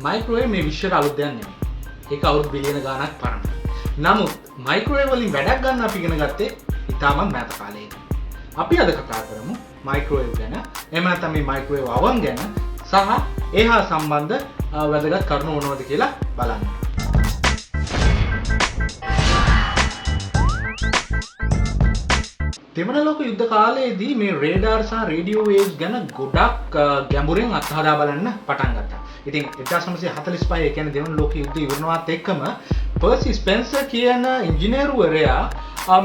Microwave මේ විශ්වයට අලුත් දෙයක් නෙමෙයි. ඒක අවුරුදු බිලියන ගාණක් පරණයි. නමුත් මයික්‍රෝවේව් වලින් වැඩක් ගන්න අපි ඉගෙන ගත්තේ ඉතාමත් මෑත කාලයේදී. අපි අද කතා කරමු මයික්‍රෝවේව් ගැන. එහෙම නැත්නම් මේ මයික්‍රෝවේව් අවන් ගැන සහ ඒ හා සම්බන්ධ වැදගත් කරුණු මොනවද කියලා බලන්න. දෙවන ලෝක යුද්ධ කාලයේදී මේ රේඩාර් සහ රේඩියෝ වේව්ස් ගැන ගොඩක් ගැඹුරින් අත්හදා බලන්න පටන් ගත්තා. ඉතින් 1945 ඒ කියන්නේ දෙවන ලෝක යුද්ධය ඉවරනවත් එක්කම පර්සි ස්පෙන්සර් කියන ඉංජිනේරුවරයා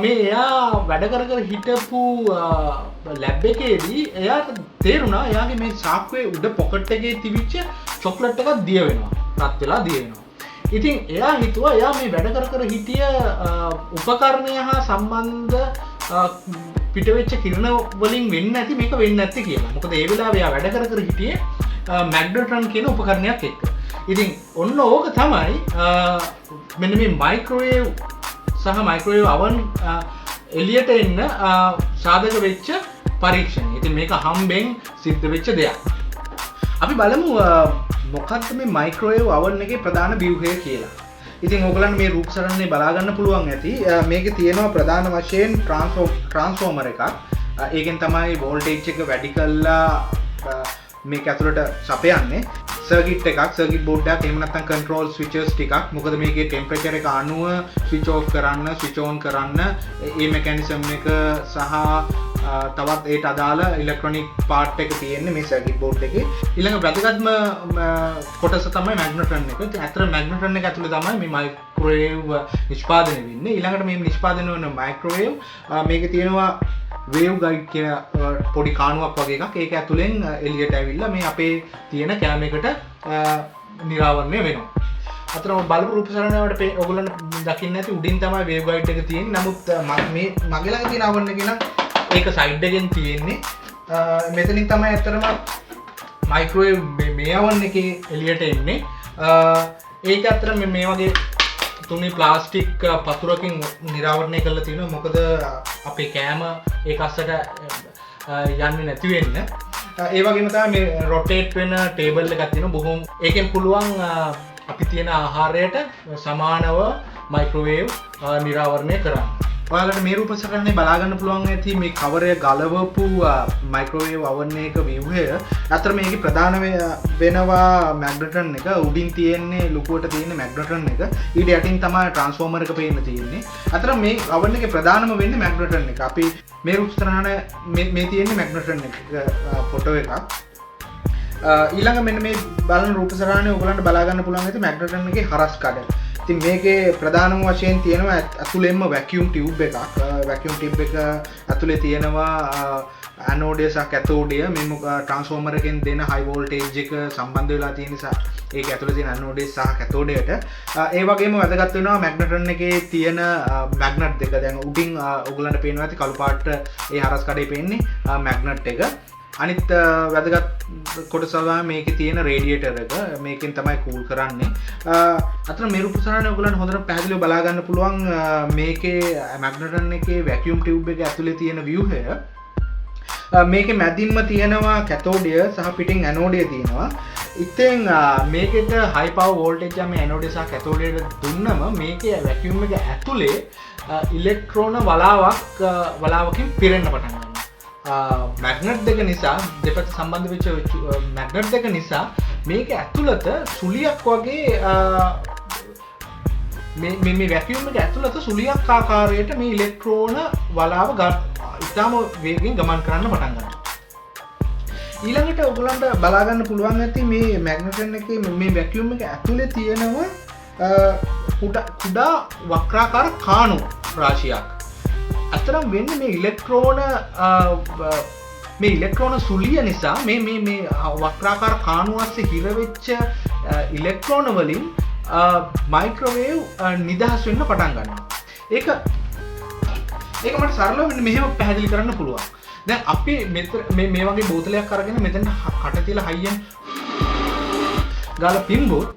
මේ එයා වැඩ කර හිටපු ලැබ් එකේදී එයාට තේරුණා එයාගේ මේ සාක්කුවේ උඩ පොකට් එකේ තිබිච්ච චොක්ලට් එකක් දිය වෙනවා. රත් වෙලා දිය වෙනවා. ඉතින් එයා හිතුවා එයා මේ වැඩ කර හිටිය උපකරණය හා සම්බන්ධ පිටවෙච්ච කිරණ වලින් වෙන්නේ නැති මේක වෙන්නේ නැත්තේ කියලා. මොකද ඒ වෙලාවේ එයා වැඩ කර හිටියේ මැග්නට්‍රොන් කියන උපකරණයක් එක්ක. ඉතින් ඔන්න ඕක තමයි මෙන්න මේ මයික්‍රෝවේව් සහ මයික්‍රෝවේව් අවන් එළියට එන්න සාධක වෙච්ච පරීක්ෂණය. ඉතින් මේක හම්බෙන් සිද්ධ වෙච්ච දෙයක්. අපි බලමු මොකක්ද මේ මයික්‍රෝවේව් අවන් එකේ ප්‍රධාන ව්‍යුහය කියලා. ඉතින් ඕගලන්ට මේ රූප සටහනේ බලා ගන්න පුළුවන් ඇති. මේකේ තියෙනවා ප්‍රධාන වශයෙන් ට්‍රාන්ස්ෆෝමර් එකක්. ඒකෙන් තමයි වෝල්ටේජ් එක වැඩි කරලා මේක ඇතුළට සපයන්නේ. සර්කිට් එකක්, සර්කිට් බෝඩ් එකක්, එහෙම නැත්නම් කන්ට්‍රෝල් ස්විචස් ටිකක්. මොකද මේකේ ටෙම්පරේචර් එක අනුව ස්විච් ඔෆ් කරන්න, ස්විච් ඔන් කරන්න මේ මෙකැනිසම් එක සහ තවත් ඒට අදාළ ඉලෙක්ට්‍රොනික පාර්ට් එක තියෙන්නේ මේ සර්කිට් බෝඩ් එකේ. ඊළඟ වැදගත්ම කොටස තමයි මැග්නට්‍රොන් එක. ඉතින් අතර මැග්නට්‍රොන් එක ඇතුළේ තමයි මේ මයික්‍රෝවේව් නිෂ්පාදනය වෙන්නේ. ඊළඟට මේ නිෂ්පාදනය වෙන මයික්‍රෝවේව් මේකේ තියෙනවා වේව් ගයිඩ් කියන පොඩි කාණුවක් වගේ එකක්. ඒක ඇතුලෙන් එළියට ඇවිල්ලා මේ අපේ තියෙන කැම එකට නිරාවරණය වෙනවා. අතන බලපු රූප සටහනකට ඔයගොල්ලන්ට දකින්න ඇති උඩින් තමයි වේව් ගයිඩ් එක තියෙන්නේ. නමුත් මේ මගේ ළඟ තියෙන අවන් එක නම් ඒක සයිඩ් එකෙන් තියෙන්නේ. මෙතනින් තමයි ඇත්තටම මයික්‍රෝවේව් මේ අවන් එකේ එළියට එන්නේ. ඒක ඇත්තට මේ වගේ තුනි ප්ලාස්ටික් පතුරකින් නිරාවරණය කරලා තියෙනවා. මොකද අපේ කෑම ඒක අස්සට යන්නේ නැති වෙන්න. ඒ වගේම තමයි මේ රොටේට් වෙන ටේබල් එකක් තියෙනවා. බොහොම ඒකෙන් පුළුවන් අපි තියෙන ආහාරයට සමානව මයික්‍රෝවේව් නිරාවරණය කරන්න. ඔයාලට මේ රූප සටහනේ බලා ගන්න පුළුවන් ඇති මේ කවරය ගලවපු මයික්‍රෝවේව් oven එක ව්‍යුහය. අතර මේකේ ප්‍රධාන වෙනවා මැග්නට්‍රොන් එක. උඩින් තියෙන්නේ ලොකුවට තියෙන මැග්නට්‍රොන් එක. ඊට යටින් තමයි ට්‍රාන්ස්ෆෝමර් එක පේන්න තියෙන්නේ. අතර මේ oven එකේ ප්‍රධානම වෙන්නේ මැග්නට්‍රොන් එක. අපි මේ රූප සටහන මේ තියෙන්නේ මැග්නට්‍රොන් එක ෆොටෝ එකක්. ඊළඟ මෙන්න මේ බලන රූප සටහනේ ඔයගලන්ට බලා ගන්න පුළුවන් ඇති මැග්නට්‍රොන් එකේ හරස් කඩ. ඉතින් මේකේ ප්‍රධානම වශයෙන් තියෙනවා ඇතුළෙන්ම වැකියුම් ටියුබ් එකක්. වැකියුම් ටියුබ් එක ඇතුලේ තියෙනවා ඇනෝඩය සහ කැතෝඩය. මේ ට්‍රාන්ස්ෆෝමර් එකෙන් දෙන හයි වෝල්ටේජ් එක සම්බන්ධ වෙලා තියෙන නිසා ඒක ඇතුලේ තියෙන ඇනෝඩය සහ කැතෝඩයට ඒ වගේම වැදගත් වෙනවා මැග්නට්‍රොන් එකේ තියෙන මැග්නට් දෙක. දැන් උඩින් ඔයගලන්ට පේනවා ඇති කළු පාට ඒ හරස් කඩේ පේන්නේ මැග්නට් එක. අනිත් වැදගත් කොටස තමයි මේකේ තියෙන රේඩියේටර් එක. මේකෙන් තමයි කූල් කරන්නේ. අතන මේ රූප සටහනේ ඔයගලන්ට හොඳට පැහැදිලිව බලා ගන්න පුළුවන් මේකේ මැග්නට්‍රොන් එකේ වැකියුම් ටියුබ් එක ඇතුලේ තියෙන ව්‍යුහය. මේකේ මැදින්ම තියෙනවා කැතෝඩය සහ පිටින් ඇනෝඩය තියෙනවා. ඉතින් මේකෙට හයි පවර් වෝල්ටේජ් එක මේ ඇනෝඩය සහ කැතෝඩයට දුන්නම මේකේ වැකියුම් එක ඇතුලේ ඉලෙක්ට්‍රෝන වලාවකින් පිරෙන්න පටන් ගන්නවා. මැග්නට් දෙක නිසා දෙපැත්ත සම්බන්ධ වෙච්ච මැග්නට් දෙක නිසා මේක ඇතුළත සුලියක් වගේ මේ වැකියුම් එක ඇතුළත සුලියක් ආකාරයට මේ ඉලෙක්ට්‍රෝන වලාව ඉතාම වේගෙන් ගමන් කරන්න පටන් ගන්නවා. ඊළඟට ඔයගලන්ට බලා ගන්න පුළුවන් ඇති මේ මැග්නට්‍රොන් එකේ මේ වැකියුම් එක ඇතුලේ තියෙනවා කුඩා වක්‍රාකාර කාණු රාශියක්. අතරම් වෙන්නේ මේ ඉලෙක්ට්‍රෝන සුලිය නිසා මේ වක්‍රාකාර කාණු අස්සේ හිර වෙච්ච ඉලෙක්ට්‍රෝන වලින් මයික්‍රෝවේව් නිදහස් වෙන්න පටන් ගන්නවා. ඒක මට සරලව මෙහෙම පැහැදිලි කරන්න පුළුවන්. දැන් අපි මේ වගේ බෝතලයක් අරගෙන මෙතන කට තියලා හයියෙන් ගාලා පිම්බුවොත්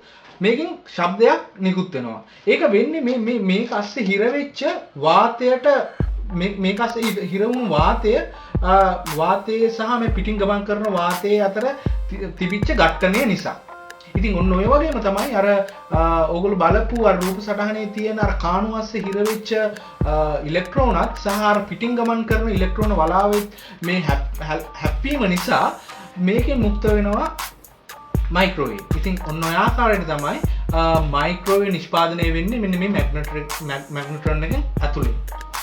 මේකෙන් ශබ්දයක් නිකුත් වෙනවා. ඒක වෙන්නේ මේක අස්සේ හිර වෙච්ච වාතයට මේක අස්සේ හිර වුණු වාතය සහ මේ පිටින් ගමන් කරන වාතයේ අතර තිබිච්ච ඝට්ටනය නිසා. ඉතින් ඔන්න ඔය වගේම තමයි අර ඕගොල්ලෝ බලපු අර රූප සටහනේ තියෙන අර කාණු අස්සේ හිර වෙච්ච ඉලෙක්ට්‍රෝනත් සහ අර පිටින් ගමන් කරන ඉලෙක්ට්‍රෝන වලාවෙත් මේ හැප්පීම නිසා මේකෙන් මුක්ත වෙනවා මයික්‍රෝවේව්. ඉතින් ඔන්න ඔය ආකාරයට තමයි මයික්‍රෝවේව් නිෂ්පාදනය වෙන්නේ මෙන්න මේ මැග්නට්‍රෝන එකෙන් ඇතුළේ.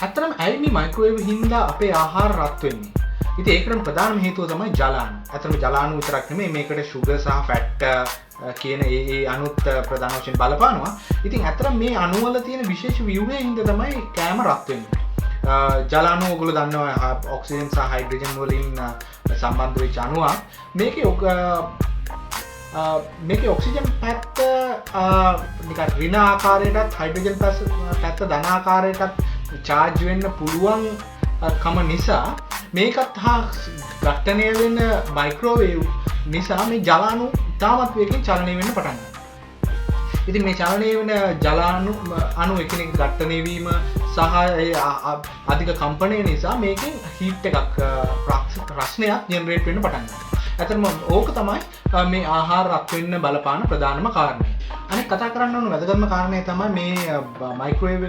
ඇත්තටම ඇයි මේ මයික්‍රෝවේව් හින්දා අපේ ආහාර රත් වෙන්නේ? ඉතින් ඒකට ප්‍රධානම හේතුව තමයි ජලාණු. ඇත්තටම ජලාණු විතරක් නෙමෙයි මේකට ෂුගර් සහ ෆැට් කියන ඒ අණුත් ප්‍රධාන වශයෙන් බලපානවා. ඉතින් ඇත්තටම මේ අණු වල තියෙන විශේෂ ව්‍යුහය හින්දා තමයි කෑම රත් වෙන්නේ. ජලාණු ඔයගොල්ලෝ දන්නවා ඔක්සිජන් සහ හයිඩ්‍රජන් වලින් සම්බන්ධ වෙච්ච අණුවක්. මේකේ ඔක්සිජන් පැත්ත නිකන් ඍණ ආකාරයටත් හයිඩ්‍රජන් පැත්ත ධන ආකාරයටත් charge වෙන්න පුළුවන් කම නිසා මේකත් හා ඝට්ටණය වෙන මයික්‍රෝවේව් නිසා මේ ජලාණු තාමත් වේගයෙන් චලනය වෙන්න පටන් ගන්නවා. ඉතින් මේ චලනය වෙන ජලාණු අණු එකිනෙක ඝට්ටණය වීම සහ අධික කම්පනය නිසා මේකෙන් හීට් එකක් රස්නයක් ජෙනරේට් වෙන්න පටන් ගන්නවා. ඇත්තටම ඕක තමයි මේ ආහාර රත් වෙන්න බලපාන ප්‍රධානම කාරණය. අනෙක් කතා කරන්න ඕන වැදගත්ම කාරණය තමයි මේ මයික්‍රෝවේව්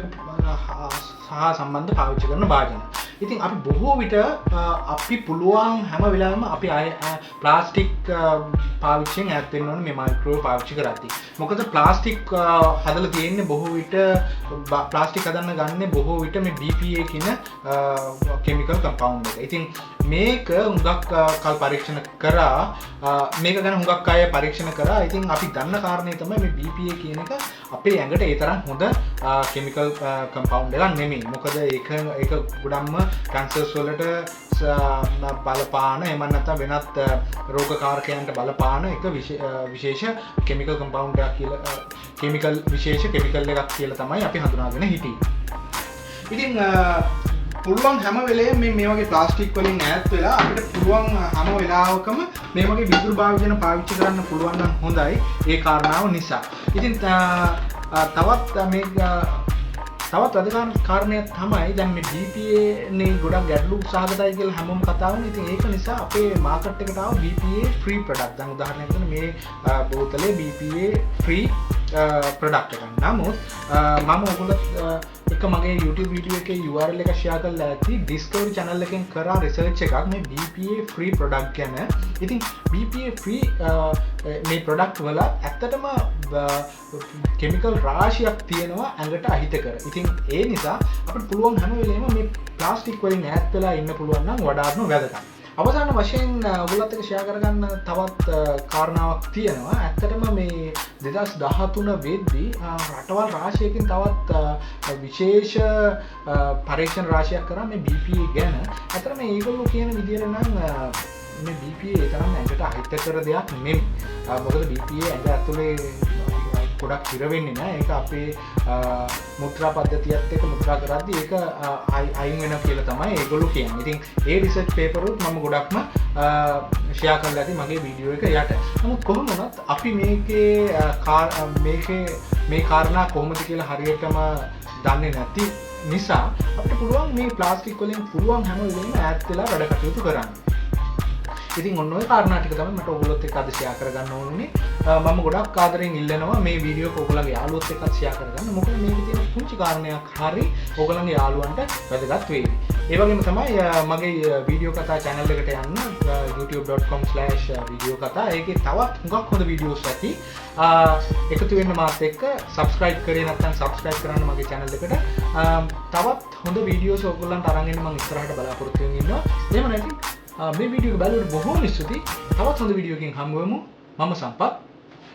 සහ සම්බන්ධ පාවිච්චි කරන භාජන. ඉතින් අපි බොහෝ විට අපි පුළුවන් හැම වෙලාවෙම අපි ප්ලාස්ටික් පාවිච්චියෙන් ඈත් වෙන්න ඕනේ මේ මයික්‍රෝවේව් පාවිච්චි කරද්දී. මොකද ප්ලාස්ටික් හදලා තියෙන්නේ බොහෝ විට ප්ලාස්ටික් හදන්න ගන්නේ බොහෝ විට මේ BPA කියන කිමිකල් කම්පවුන්ඩ් එක. ඉතින් මේක හුඟක් කල් පරීක්ෂණ කරා මේක ගැන හුඟක් අය පරීක්ෂණ කරා. ඉතින් අපි දන්න කාරණේ තමයි මේ BPA කියන එක අපේ ඇඟට ඒ තරම් හොඳ කිමිකල් කම්පවුන්ඩ් එකක් නෙමෙයි. මොකද ඒක ගොඩක්ම කැන්සර්ස් වලට බලපාන එහෙම නැත්නම් වෙනත් රෝගකාරකයන්ට බලපාන එක විශේෂ කිමිකල් කම්පවුන්ඩ් එකක් කියලා විශේෂ කිමිකල් එකක් කියලා තමයි අපි හඳුනාගෙන හිටියේ. ඉතින් පුළුවන් හැම වෙලේම මේ වගේ ප්ලාස්ටික් වලින් ඈත් වෙලා අපිට පුළුවන් හැම වෙලාවකම මේ වගේ විදුලි භාජන පාවිච්චි කරන්න පුළුවන් නම් හොඳයි ඒ කාරණාව නිසා. ඉතින් තවත් වැදගත් කාරණයක් තමයි දැන් මේ BPA නේ ගොඩක් ගැටලු සහගතයි කියලා හැමෝම කතා කරනවා. ඉතින් ඒක නිසා අපේ මාකට් එකට ආව BPA free product. දැන් උදාහරණයක් ගන්න මේ බෝතලේ BPA free product එකක්. නමුත් මම ඔයගොල්ලෝ එක මගේ YouTube වීඩියෝ එකේ URL එක share කරලා ඇති Discovery channel එකෙන් කරා research එකක් මේ BPA free product ගැන. ඉතින් BPA free මේ product වල ඇත්තටම chemical රාශියක් තියෙනවා ඇඟට අහිතකර. ඉතින් ඒ නිසා අපිට පුළුවන් හැම වෙලේම මේ ප්ලාස්ටික් වලින් ඈත් වෙලා ඉන්න පුළුවන් නම් වඩාත්ම වැදගත්. අවසාන වශයෙන් ඔයගොල්ලොත් එක්ක ෂෙයා කරගන්න තවත් කාරණාවක් තියෙනවා. ඇත්තටම මේ 2013 වෙද්දී රටවල් රාශියකින් තවත් විශේෂ පරීක්ෂණ රාශියක් කරා මේ BPA ගැන. ඇත්තටම මේගොල්ලෝ කියන විදිහට නම් මේ BPA ඒ තරම් ඇඟට අහිතකර දෙයක් නෙමෙයි. මොකද BPA ඇඟ ඇතුලේ ගොඩක් හිර වෙන්නේ නැහැ. ඒක අපේ මුත්‍රා පද්ධතියත් එක්ක මුත්‍රා කරද්දී ඒක අයින් වෙනවා කියලා තමයි ඒගොල්ලෝ කියන්නේ. ඉතින් ඒ රිසර්ච් පේපර් උත් මම ගොඩක්ම ෂෙයා කරලා ඇති මගේ වීඩියෝ එක යට. නමුත් කොහොම වුණත් අපි මේකේ මේ කාරණා කොහොමද කියලා හරියටම දන්නේ නැති නිසා අපිට පුළුවන් මේ ප්ලාස්ටික් වලින් පුළුවන් හැම වෙලෙම ඈත් වෙලා වැඩ කටයුතු කරන්න. ඉතින් ඔන්න ඔය කාරණා ටික තමයි මට ඔයගොල්ලොත් එක්ක අද ෂෙයා කරගන්න ඕනේ. මම ගොඩක් ආදරෙන් ඉල්ලනවා මේ වීඩියෝ එක ඔයගොල්ලන්ගේ යාළුවොත් එක්කත් ෂෙයා කරගන්න. මොකද මේකේ තියෙන පුංචි කාරණයක් හරි ඔයගොල්ලන්ගේ යාළුවන්ට වැදගත් වෙයි. ඒ වගේම තමයි මගේ වීඩියෝ කතා channel එකට යන්න youtube.com/video කතා. ඒකේ තවත් හුඟක් හොඳ වීඩියෝස් ඇති. එකතු වෙන්න මාත් එක්ක subscribe කරේ නැත්නම් subscribe කරන්න මගේ channel එකට. තවත් හොඳ වීඩියෝස් ඔයගොල්ලන්ට අරන් එන්න මම ඉස්සරහට බලාපොරොත්තු වෙමින් ඉන්නවා. එහෙම නැත්නම් මේ වීඩියෝ එක බලන්න බොහොම ස්තුතියි. තවත් හොඳ වීඩියෝ එකකින් හමු වෙමු. මම සම්පත්.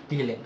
පිළිලෙන්න.